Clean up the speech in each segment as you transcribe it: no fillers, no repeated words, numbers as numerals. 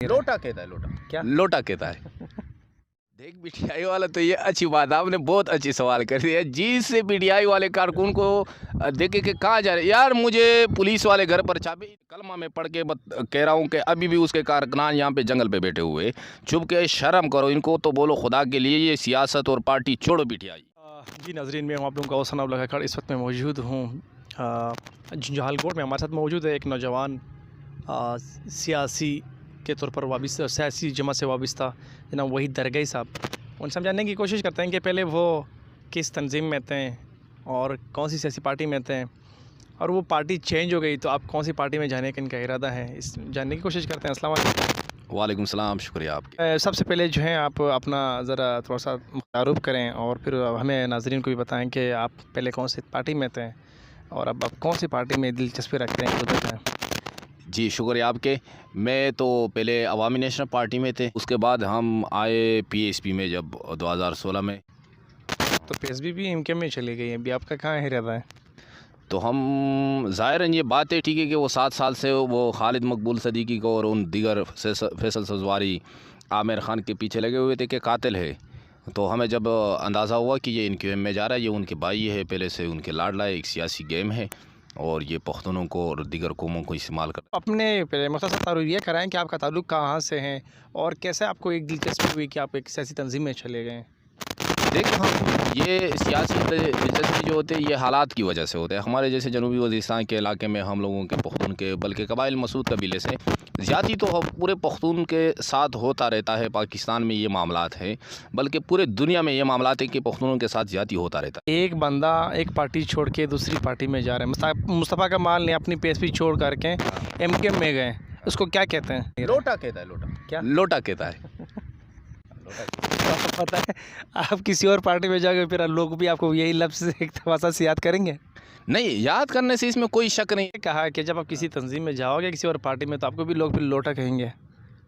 लोटा कहता है, लोटा क्या? लोटा कहता है। देख पीटीआई वाला तो ये अच्छी बात है, आपने बहुत अच्छी सवाल कर दिया। जी से पीटीआई वाले कारकुन को देखे कि कहाँ जा रहे यार, मुझे पुलिस वाले घर पर चाबी कलमा में पढ़ के कह रहा हूँ कि अभी भी उसके कारकुनान यहाँ पे जंगल पे बैठे हुए। चुप के शर्म करो, इनको तो बोलो खुदा के लिए ये सियासत और पार्टी छोड़ो पीटीआई। जी नाजरीन, मैं हूँ आप लोगों का हौसला लगाकर इस वक्त मैं मौजूद हूँ जहालकोट में। हमारे साथ मौजूद है एक नौजवान सियासी के तौर पर वाबस्ता, सियासी जमात से वाबस्ता जनाब वहीद दरगई साहब। उनसे हम जानने की कोशिश करते हैं कि पहले वो किस तंजीम में थे और कौन सी सियासी पार्टी में थे, और वो पार्टी चेंज हो गई तो आप कौन सी पार्टी में जाने का इनका इरादा है, इस जानने की कोशिश करते हैं। अस्सलाम वालेकुम। वालेकुम सलाम, शुक्रिया आपके। सबसे पहले जो है आप अपना ज़रा थोड़ा सा तारुफ करें और फिर हमें नाजरीन को भी बताएं कि आप पहले कौन सी पार्टी में थे और अब आप कौन सी पार्टी में दिलचस्पी रखते हैं, तो बताएं। जी शुक्रिया आपके। मैं तो पहले अवामी नेशनल पार्टी में थे, उसके बाद हम आए पीएसपी में जब 2016 में। तो पीएसपी भी इनके में चली गई है, अभी आपका कहाँ है इरादा है? तो हम ज़ाहिरन ये बात है ठीक है कि वो 7 साल से वो खालिद मकबूल सदीकी को और उन दीगर फैसल सजवारी आमिर ख़ान के पीछे लगे हुए थे कि कातिल है। तो हमें जब अंदाज़ा हुआ कि ये इनके में जा रहा है, ये उनके भाई है, पहले से उनके लाडला, एक सियासी गेम है और ये पख्तूनों को और दीगर कौमों को इस्तेमाल कर। अपने पहले मुख्तसर तारुफ ये कराएं कि आपका ताल्लुक़ कहाँ से है और कैसे आपको एक दिलचस्पी हुई कि आप एक सियासी तंजीम में चले गए? देखो हम ये सियासी दिलचस्पी जो होते हैं ये हालात की वजह से होते हैं। हमारे जैसे जनूबी वज़ीरिस्तान के इलाके में हम लोगों के पख्तून के बल्कि कबाइल मसूद कबीले से ज़्यादती तो पूरे पख्तून के साथ होता रहता है। पाकिस्तान में ये मामलात है, बल्कि पूरे दुनिया में ये मामलात है कि पख्तूनों के साथ ज़्यादती होता रहता है। एक बंदा एक पार्टी छोड़ के दूसरी पार्टी में जा रहा है, मुस्तफ़ा कमाल ने अपनी पीएसपी छोड़ करके एमके में गए, उसको क्या कहते हैं? लोटा कहता है, लोटा क्या? लोटा कहता है। आपको पता है आप किसी और पार्टी में जाओगे फिर लोग भी आपको यही लफ्ज़ एक तमाशा से याद करेंगे? नहीं, याद करने से इसमें कोई शक नहीं। कहा कि जब आप किसी तंजीम में जाओगे किसी और पार्टी में तो आपको भी लोग फिर लोटा कहेंगे।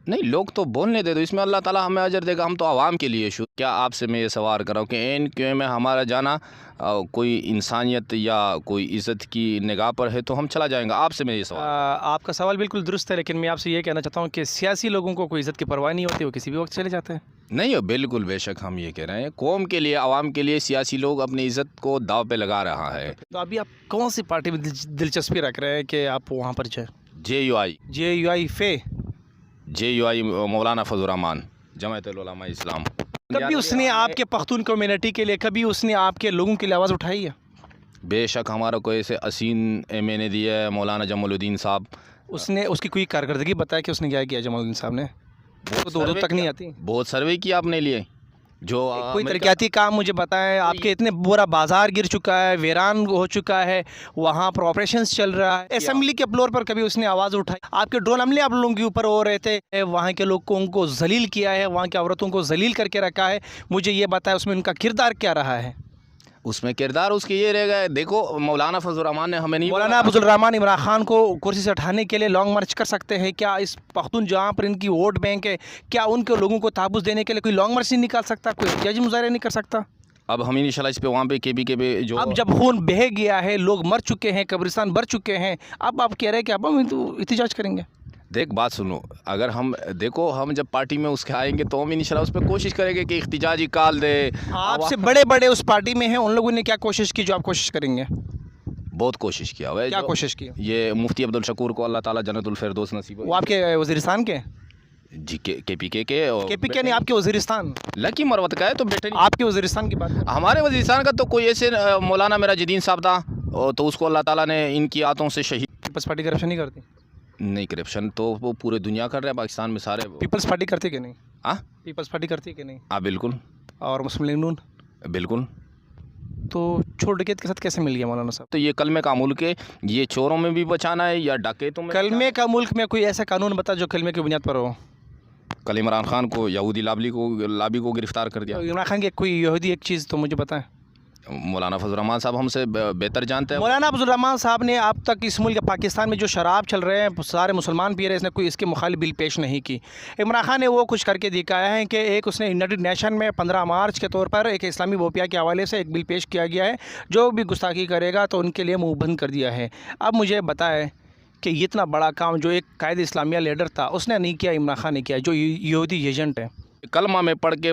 नहीं, लोग तो बोलने दे दो, इसमें अल्लाह ताला हमें अजर देगा। हम तो आवाम के लिए क्या आपसे मैं ये सवाल कर रहा हूँ कि एनक्यू में हमारा जाना कोई इंसानियत या कोई इज़्ज़त की निगाह पर है तो हम चला जाएंगे। आपसे मैं ये सवाल। आपका सवाल बिल्कुल दुरुस्त है, लेकिन मैं आपसे ये कहना चाहता हूँ कि सियासी लोगों को कोई इज़्ज़त की परवाह नहीं होती, वो किसी भी वक्त चले जाते हैं। नहीं हो, बिल्कुल बेशक हम ये कह रहे हैं, कौम के लिए, आवाम के लिए सियासी लोग अपनी इज़्ज़त को दाव पे लगा रहा है। तो अभी आप कौन सी पार्टी में दिलचस्पी रख रहे हैं कि आप वहाँ पर जाए? JUI फे मौलाना फजल रहमान, जमाअतुल उलमा इस्लाम। कभी उसने आपके पख्तून कम्युनिटी के लिए, कभी उसने आपके लोगों के लिए आवाज़ उठाई है? बेशक हमारा कोई ऐसे असीन MA दिया है, मौलाना जमालुद्दीन साहब। उसने उसकी कोई कारकर्दगी बताया कि उसने क्या किया जमालुद्दीन साहब ने? वो तो उर्दू तक नहीं आती। बहुत सर्वे किया आपने लिए जो कोई तरक्याती काम मुझे बताएं। आपके इतने पूरा बाजार गिर चुका है, वीरान हो चुका है, वहाँ पर ऑपरेशंस चल रहा है, असेंबली के फ्लोर पर कभी उसने आवाज़ उठाई? आपके ड्रोन हमले आप लोगों के ऊपर हो रहे थे, वहाँ के लोगों को जलील किया है, वहाँ की औरतों को जलील करके रखा है, मुझे ये बताएं उसमें उनका किरदार क्या रहा है? उसमें किरदार उसके ये रहेगा। देखो मौलाना फजल रहमान ने हमें नहीं, मौलाना फजल रहमान इमरान खान को कुर्सी से हटाने के लिए लॉन्ग मार्च कर सकते हैं क्या? इस पख्तून जहाँ पर इनकी वोट बैंक है, क्या उनके लोगों को तहफ़्फ़ुज़ देने के लिए कोई लॉन्ग मार्च नहीं निकाल सकता, कोई एहतिजाजी मुजाहरा नहीं कर सकता? अब हम इंशाल्लाह इस पे वहाँ पे केबी के जो अब जब खून बह गया है, लोग मर चुके हैं, कब्रिस्तान भर चुके हैं, अब आप कह रहे हैं कि अब हम एहतिजाज करेंगे? देख बात सुनो, अगर हम देखो हम जब पार्टी में उसके आएंगे तो हम इंशाल्लाह उस पर कोशिश करेंगे कि इख्तिजाजी काल दे। आपसे बड़े बड़े उस पार्टी में हैं, उन लोगों ने क्या कोशिश की जो आप कोशिश करेंगे? बहुत कोशिश किया हुआ है। क्या कोशिश की? ये मुफ्ती अब्दुल शकूर को अल्लाह ताला जन्नतुल फिरदौस नसीब। वो आपके वज़ीरिस्तान के? जी KPK के और KPK नहीं, आपके वज़ीरिस्तान। लकी मरवत का है तो बेटे आपके वज़ीरिस्तान की बात। हमारे वज़ीरिस्तान का तो कोई ऐसे मौलाना मेरा जदीन साहब था तो उसको अल्लाह ताला ने इनकी आतों से शहीद। पीपल्स पार्टी करप्शन नहीं करती? नहीं, करप्शन तो वो पूरे दुनिया कर रहा है, पाकिस्तान में सारे। पीपल्स पार्टी करती कि नहीं? हाँ, पीपल्स पार्टी करती कि नहीं? हाँ बिल्कुल। और मुस्लिम लीग नून? बिल्कुल। तो चोर डकैत के साथ कैसे मिल गया मौलाना साहब? तो ये कलमे का मुल्क है, ये चोरों में भी बचाना है या डाकैतों में? कलमे का मुल्क में कोई ऐसा कानून बता जो कलमे की बुनियाद पर हो? कल इमरान खान को यहूदी लाबी को गिरफ्तार कर दिया। इमरान खान की कोई यहूदी एक चीज़ तो मुझे बताएं। मौलाना फजल रहमान साहब हमसे बेहतर जानते हैं। मौलाना फजल रहमान साहब ने अब तक इस मुल्क पाकिस्तान में जो शराब चल रहे हैं सारे मुसलमान पी रहे हैं, इसने कोई इसके मुखालिफ बिल पेश नहीं की। इमरान खान ने वो कुछ करके दिखाया है कि एक उसने यूनाइटेड नेशन में 15 मार्च के तौर पर एक इस्लामी वोपिया के हवाले से एक बिल पेश किया गया है, जो भी गुस्ताखी करेगा तो उनके लिए मुँह बंद कर दिया है। अब मुझे बताएं کہ یہ اتنا بڑا کام جو ایک قائد اسلامیہ لیڈر تھا اس نے نہیں کیا، عمران خان نے کیا، جو یہودی ایجنٹ ہے. کلمہ میں پڑھ کے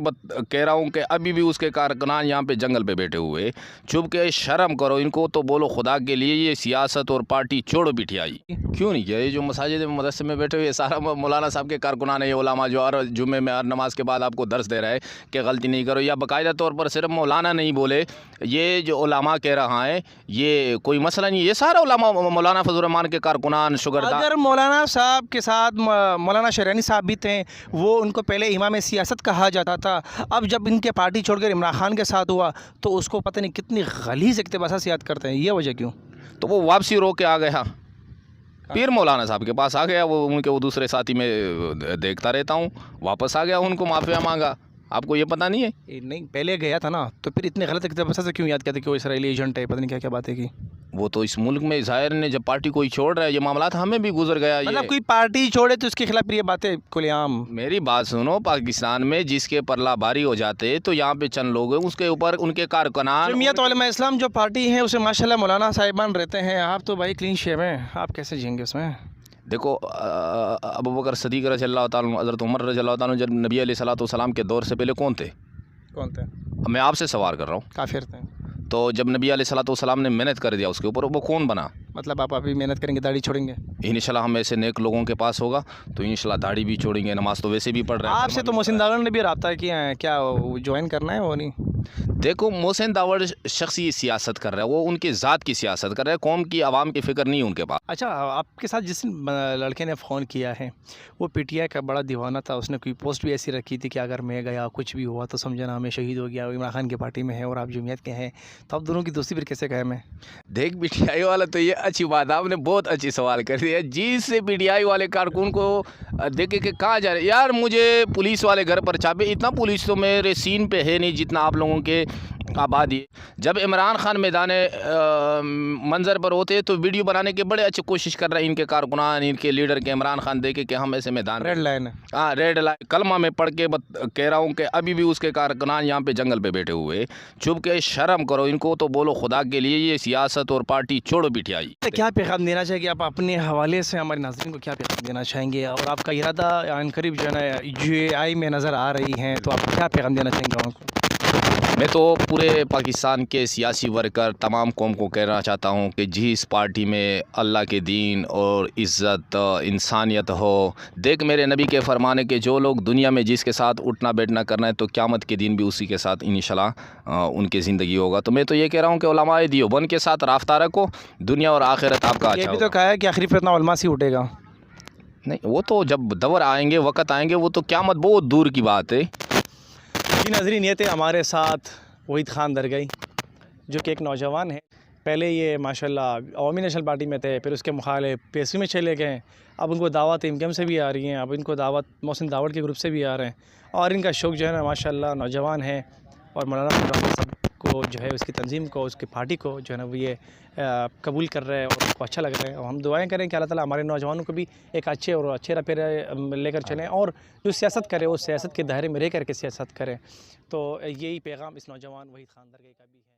کہہ رہا ہوں کہ ابھی بھی اس کے کارکنان یہاں پہ جنگل پہ بیٹھے ہوئے. چپ کے شرم کرو، ان کو تو بولو خدا کے لیے یہ سیاست اور پارٹی چھوڑو بٹھیائی. کیوں نہیں کیا؟ یہ جو مساجد مدرسے میں بیٹھے ہوئے سارا مولانا صاحب کے کارکنان ہے، یہ علماء جو ہر جمعے میں ہر نماز کے بعد آپ کو درس دے رہا ہے کہ غلطی نہیں کرو. یا باقاعدہ طور پر صرف مولانا نہیں بولے، یہ جو علماء کہہ رہا ہے یہ کوئی مسئلہ نہیں. یہ سارا علماء مولانا فضل الرحمان کے کارکنان شگردار. اگر مولانا صاحب کے ساتھ مولانا شرینی صاحب بھی تھے، وہ ان کو پہلے امام سیاست کہا جاتا تھا، اب جب ان کے پارٹی چھوڑ کر عمران خان کے ساتھ ہوا تو اس کو پتہ نہیں کتنی غلیظ اقتباسات یاد کرتے ہیں. یہ وجہ کیوں؟ تو وہ واپسی رو کے آ گیا، پھر مولانا صاحب کے پاس آ گیا. وہ ان کے وہ دوسرے ساتھی میں دیکھتا رہتا ہوں، واپس آ گیا، ان کو معافیا مانگا. آپ کو یہ پتہ نہیں ہے؟ نہیں، پہلے گیا تھا نا، تو پھر اتنے غلط اقتباسات سے کیوں یاد کرتے کہ وہ اسرائیلی ایجنٹ ہے، پتہ نہیں کیا کیا باتیں کی. وہ تو اس ملک میں ظاہر نے جب پارٹی کوئی چھوڑ رہا ہے، یہ معاملات ہمیں بھی گزر گیا. مطلب کوئی پارٹی چھوڑے تو اس کے خلاف یہ باتیں کھلے عام. میری بات سنو، پاکستان میں جس کے پرلا باری ہو جاتے تو یہاں پہ چند لوگ ہیں، اس کے اوپر ان کے کارکنان. جمعیت علماء اسلام جو پارٹی ہے اسے ماشاءاللہ مولانا صاحبان رہتے ہیں. آپ تو بھائی کلین شیو ہیں، آپ کیسے جئیں گے اس میں؟ دیکھو، ابوبکر صدیق رضی اللہ تعالیٰ عنہ، حضرت عمر رضی اللہ تعالیٰ عنہ، جب نبی علیہ الصلوۃ والسلام کے دور سے پہلے کون تھے؟ کون تھے؟ میں آپ سے سوال کر رہا ہوں. کافر تھے. تو جب نبی علیہ الصلوۃ والسلام نے محنت کر دیا اس کے اوپر، وہ کون بنا؟ مطلب آپ ابھی محنت کریں گے، داڑھی چھوڑیں گے؟ انشاءاللہ ہم ایسے نیک لوگوں کے پاس ہوگا تو انشاءاللہ داڑھی بھی چھوڑیں گے، نماز تو ویسے بھی پڑھ رہے ہیں. آپ سے تو محسن داوڑ نے بھی رابطہ کیا ہے، کیا جوائن کرنا ہے وہ نہیں؟ دیکھو، محسن داوڑ شخصی سیاست کر رہا ہے، وہ ان کی ذات کی سیاست کر رہا ہے، قوم کی عوام کی فکر نہیں ان کے پاس. اچھا، آپ کے ساتھ جس لڑکے نے فون کیا ہے وہ پی ٹی آئی کا بڑا دیوانہ تھا. اس نے کوئی پوسٹ بھی ایسی رکھی تھی کہ اگر میں گیا کچھ بھی ہوا تو سمجھنا ہمیں شہید ہو گیا. عمران خان کی پارٹی میں ہے اور آپ جمعیت کے ہیں، تو آپ دونوں کی دوستی پھر کیسے قائم ہے؟ دیکھ، پی ٹی آئی والا تو یہ اچھی بات ہے، آپ نے بہت اچھی سوال کر دیا. جی سے پی ٹی آئی والے کارکن کو دیکھے کہ کہاں جا رہے. یار مجھے پولیس والے گھر پر چھاپے، اتنا پولیس تو میرے سین پہ ہے نہیں جتنا آپ لوگوں کے آبادی. جب عمران خان میدان منظر پر ہوتے تو ویڈیو بنانے کے بڑے اچھے کوشش کر رہے ہیں ان کے کارکنان، ان کے لیڈر کے. عمران خان دیکھے کہ ہم ایسے میدان ریڈ لائن ہے. ہاں، ریڈ لائن. کلمہ میں پڑھ کے کہہ رہا ہوں کہ ابھی بھی اس کے کارکنان یہاں پہ جنگل پہ بیٹھے ہوئے. چپ کے شرم کرو، ان کو تو بولو خدا کے لیے یہ سیاست اور پارٹی چھوڑو بٹھیائی. کیا پیغام دینا چاہیے آپ اپنے حوالے سے ہمارے ناظرین کو، کیا پیغام دینا چاہیں گے؟ اور آپ کا ارادہ عن قریب جو ہے نا جی آئی میں نظر آ رہی ہیں، تو آپ کیا پیغام دینا چاہیں گے ان کو؟ میں تو پورے پاکستان کے سیاسی ورکر تمام قوم کو کہنا چاہتا ہوں کہ جس پارٹی میں اللہ کے دین اور عزت انسانیت ہو. دیکھ، میرے نبی کے فرمانے کے جو لوگ دنیا میں جس کے ساتھ اٹھنا بیٹھنا کرنا ہے تو قیامت کے دن بھی اسی کے ساتھ انشاءاللہ ان کی زندگی ہوگا. تو میں تو یہ کہہ رہا ہوں کہ علماء دیوبند کے ساتھ رابطہ رکھو، دنیا اور آخرت آپ کا اچھا یہ بھی ہوگا. تو کہا ہے کہ آخری فتنہ علماء سے اٹھے گا. نہیں، وہ تو جب دور آئیں گے، وقت آئیں گے، وہ تو قیامت بہت دور کی بات ہے. جی ناظرین، یہ تھے ہمارے ساتھ وحید خان درگئی، جو کہ ایک نوجوان ہے. پہلے یہ ماشاءاللہ عوامی نیشنل پارٹی میں تھے، پھر اس کے مخالف پی ایس یو میں چلے گئے. اب ان کو دعوت ایم کیو ایم سے بھی آ رہی ہیں، اب ان کو دعوت محسن داوڑ کے گروپ سے بھی آ رہے ہیں. اور ان کا شوق جو ہے نا ماشاءاللہ نوجوان ہے، اور مولانا فضل الرحمان صاحب کو جو ہے اس کی تنظیم کو، اس کی پارٹی کو جو ہے نا وہ یہ قبول کر رہے ہیں اور اس کو اچھا لگ رہا ہے. اور ہم دعائیں کریں کہ اللہ تعالیٰ ہمارے نوجوانوں کو بھی ایک اچھے راہ پہ لے کر چلیں، اور جو سیاست کرے وہ سیاست کے دائرے میں رہ کر کے سیاست کریں. تو یہی پیغام اس نوجوان وحید خان درگئی کا بھی ہے.